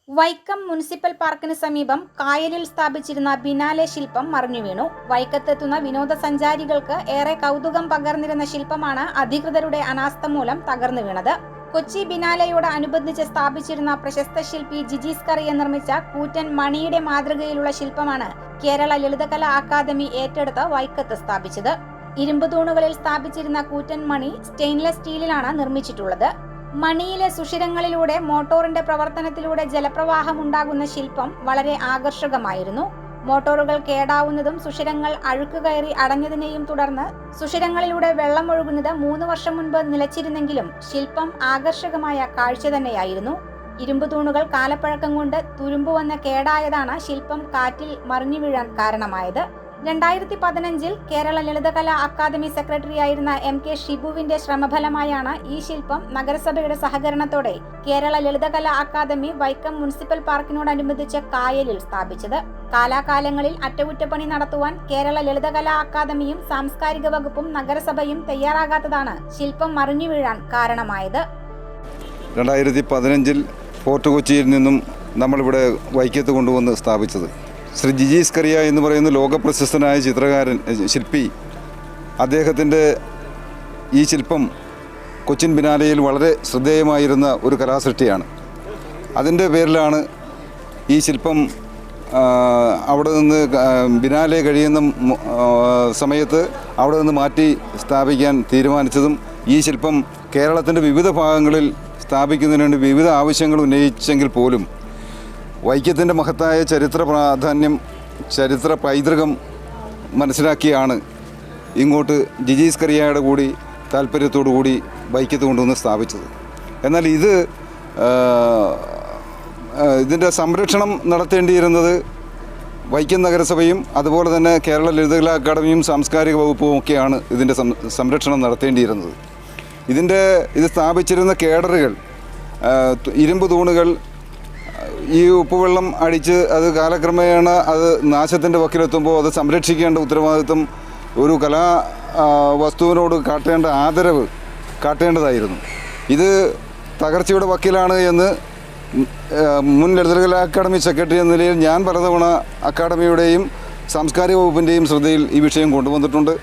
Vaikom municipal പാർക്കിന് സമീപം കായലിൽ സ്ഥാപിച്ചിരുന്ന biennale ശില്പം മറിഞ്ഞു വീണു. വൈക്കത്തെത്തുന്ന വിനോദസഞ്ചാരികൾക്ക് ഏറെ കൗതുകം പകർന്നിരുന്ന ശില്പമാണ് അധികൃതരുടെ അനാസ്ഥ മൂലം തകർന്നു വീണത്. കൊച്ചി ബിനാലെയോട് അനുബന്ധിച്ച് സ്ഥാപിച്ചിരുന്ന പ്രശസ്ത ശില്പി ജിജീസ് കറിയ നിർമ്മിച്ച കൂറ്റൻ മണിയുടെ മാതൃകയിലുള്ള ശില്പമാണ് കേരള ലളിതകലാ അക്കാദമി ഏറ്റെടുത്ത് വൈക്കത്ത് സ്ഥാപിച്ചത്. ഇരുമ്പ് തൂണുകളിൽ സ്ഥാപിച്ചിരുന്ന കൂറ്റൻ മണി സ്റ്റെയിൻലെസ് സ്റ്റീലിലാണ് നിർമ്മിച്ചിട്ടുള്ളത്. മണിയിലെ സുഷിരങ്ങളിലൂടെ മോട്ടോറിന്റെ പ്രവർത്തനത്തിലൂടെ ജലപ്രവാഹം ഉണ്ടാകുന്ന ശില്പം വളരെ ആകർഷകമായിരുന്നു. മോട്ടോറുകൾ കേടാവുന്നതും സുഷിരങ്ങൾ അഴുക്ക് കയറി അടഞ്ഞതിനെയും തുടർന്ന് സുഷിരങ്ങളിലൂടെ വെള്ളം ഒഴുകുന്നത് 3 വർഷം മുൻപ് നിലച്ചിരുന്നെങ്കിലും ശില്പം ആകർഷകമായ കാഴ്ച തന്നെയായിരുന്നു. ഇരുമ്പ് തൂണുകൾ കാലപ്പഴക്കം കൊണ്ട് തുരുമ്പ് വന്ന് കേടായതാണ് ശില്പം കാറ്റിൽ മറിഞ്ഞു വീഴാൻ കാരണമായത്. 2015 കേരള ലളിതകലാ അക്കാദമി സെക്രട്ടറിയായിരുന്ന MK ഷിബുവിന്റെ ശ്രമഫലമായാണ് ഈ ശില്പം നഗരസഭയുടെ സഹകരണത്തോടെ കേരള ലളിതകലാ അക്കാദമി വൈക്കം മുനിസിപ്പൽ പാർക്കിനോടനുബന്ധിച്ച് കായലിൽ സ്ഥാപിച്ചത്. കാലാകാലങ്ങളിൽ അറ്റകുറ്റപ്പണി നടത്തുവാൻ കേരള ലളിതകലാ അക്കാദമിയും സാംസ്കാരിക വകുപ്പും നഗരസഭയും തയ്യാറാകാത്തതാണ് ശില്പം മറിഞ്ഞു വീഴാൻ കാരണമായത്. 2015 ഫോർട്ട് കൊച്ചിയിൽ നിന്നും നമ്മളിവിടെ വൈക്കത്ത് കൊണ്ടുവന്ന് സ്ഥാപിച്ചത് ശ്രീ ജിജീസ് കറിയ എന്ന് പറയുന്ന ലോകപ്രശസ്തനായ ചിത്രകാരൻ ശില്പി. അദ്ദേഹത്തിൻ്റെ ഈ ശില്പം കൊച്ചിൻ ബിനാലയിൽ വളരെ ശ്രദ്ധേയമായിരുന്ന ഒരു കലാസൃഷ്ടിയാണ്. അതിൻ്റെ പേരിലാണ് ഈ ശില്പം അവിടെ നിന്ന് ബിനാലെ കഴിയുന്ന സമയത്ത് അവിടെ നിന്ന് മാറ്റി സ്ഥാപിക്കാൻ തീരുമാനിച്ചതും ഈ ശില്പം കേരളത്തിൻ്റെ വിവിധ ഭാഗങ്ങളിൽ സ്ഥാപിക്കുന്നതിന് വേണ്ടി വിവിധ ആവശ്യങ്ങൾ ഉന്നയിച്ചെങ്കിൽ പോലും വൈക്കത്തിൻ്റെ മഹത്തായ ചരിത്ര പ്രാധാന്യം, ചരിത്ര പൈതൃകം മനസ്സിലാക്കിയാണ് ഇങ്ങോട്ട് ജിജീസ് കറിയയുടെ കൂടി താല്പര്യത്തോടു കൂടി വൈക്കത്ത് കൊണ്ടുവന്ന് സ്ഥാപിച്ചത്. എന്നാൽ ഇതിൻ്റെ സംരക്ഷണം നടത്തേണ്ടിയിരുന്നത് വൈക്കം നഗരസഭയും അതുപോലെ തന്നെ കേരള ലളിതകലാ അക്കാദമിയും സാംസ്കാരിക വകുപ്പും ഒക്കെയാണ് ഇതിൻ്റെ സംരക്ഷണം നടത്തേണ്ടിയിരുന്നത്. ഇത് സ്ഥാപിച്ചിരുന്ന കേഡറുകൾ, ഇരുമ്പ് തൂണുകൾ ഈ ഉപ്പുവെള്ളം അടിച്ച് അത് കാലക്രമേണ അത് നാശത്തിൻ്റെ വക്കിലെത്തുമ്പോൾ അത് സംരക്ഷിക്കേണ്ട ഉത്തരവാദിത്വം ഒരു കലാ വസ്തുവിനോട് കാട്ടേണ്ട ആദരവ് കാട്ടേണ്ടതായിരുന്നു. ഇത് തകർച്ചയുടെ വക്കിലാണ് എന്ന് മുൻ ലളിതകലാ അക്കാദമി സെക്രട്ടറി എന്ന നിലയിൽ ഞാൻ പലതവണ അക്കാദമിയുടെയും സാംസ്കാരിക വകുപ്പിൻ്റെയും ശ്രദ്ധയിൽ ഈ വിഷയം കൊണ്ടുവന്നിട്ടുണ്ട്.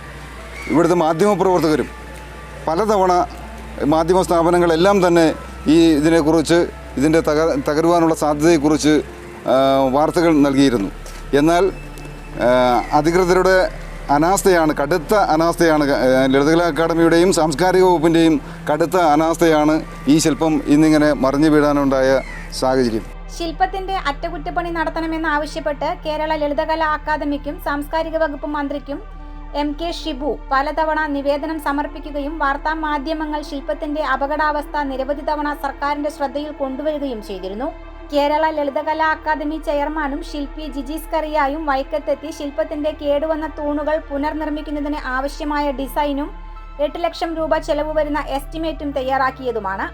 ഇവിടുത്തെ മാധ്യമപ്രവർത്തകരും പലതവണ മാധ്യമ സ്ഥാപനങ്ങളെല്ലാം തന്നെ ഇതിൻ്റെ തകരുവാനുള്ള സാധ്യതയെക്കുറിച്ച് വാർത്തകൾ നൽകിയിരുന്നു. എന്നാൽ അധികൃതരുടെ അനാസ്ഥയാണ്, കടുത്ത അനാസ്ഥയാണ്, ലളിതകലാ അക്കാദമിയുടെയും സാംസ്കാരിക വകുപ്പിൻ്റെയും കടുത്ത അനാസ്ഥയാണ് ഈ ശില്പം ഇന്നിങ്ങനെ മറിഞ്ഞു വീഴാനുണ്ടായ സാഹചര്യം. ശില്പത്തിന്റെ അറ്റകുറ്റപ്പണി നടത്തണമെന്നാവശ്യപ്പെട്ട് കേരള ലളിതകലാ അക്കാദമിക്കും സാംസ്കാരിക വകുപ്പ് മന്ത്രിക്കും MK ഷിബു പലതവണ നിവേദനം സമർപ്പിക്കുകയും വാർത്താ മാധ്യമങ്ങൾ ശില്പത്തിന്റെ അപകടാവസ്ഥ നിരവധി തവണ സർക്കാരിന്റെ ശ്രദ്ധയിൽ കൊണ്ടുവരികയും ചെയ്തിരുന്നു. കേരള ലളിതകലാ അക്കാദമി ചെയർമാനും ശില്പി ജിജീസ് കറിയായും വൈക്കത്തെത്തി ശില്പത്തിന്റെ കേടുവന്ന തൂണുകൾ പുനർനിർമ്മിക്കുന്നതിന് ആവശ്യമായ ഡിസൈനും 8 ലക്ഷം രൂപ ചെലവ് വരുന്ന എസ്റ്റിമേറ്റും തയ്യാറാക്കിയതുമാണ്.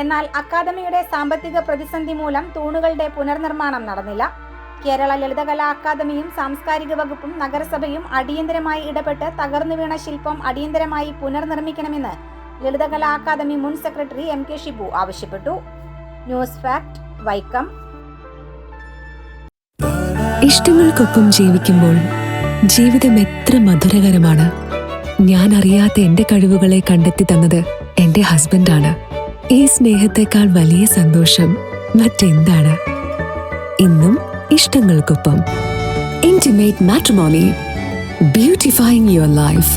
എന്നാൽ അക്കാദമിയുടെ സാമ്പത്തിക പ്രതിസന്ധി മൂലം തൂണുകളുടെ പുനർനിർമ്മാണം നടന്നില്ല. കേരള ലളിതകലാ അക്കാദമിയും സാംസ്കാരിക വകുപ്പും നഗരസഭയും അടിയന്തരമായി ഇടപെട്ട് തകർന്നു വീണ ശില്പം അടിയന്തരമായി പുനർനിർമ്മിക്കണമെന്ന് ലളിതകലാ അക്കാദമി മുൻ സെക്രട്ടറി MK ഷിബു ആവശ്യപ്പെട്ടു. News fact, Vaikom. ഇഷ്ടങ്ങൾക്കൊപ്പം ജീവിക്കുമ്പോൾ ജീവിതം എത്ര മധുരകരമാണ്. ഞാൻ അറിയാത്ത എന്റെ കഴിവുകളെ കണ്ടെത്തി തന്നത് എന്റെ ഹസ്ബൻഡാണ്. ഈ സ്നേഹത്തെക്കാൾ വലിയ സന്തോഷം മറ്റെന്താണ്? ഇന്നും ഇഷ്ടങ്ങൾക്കൊപ്പം. Intimate Matrimony, beautifying your life.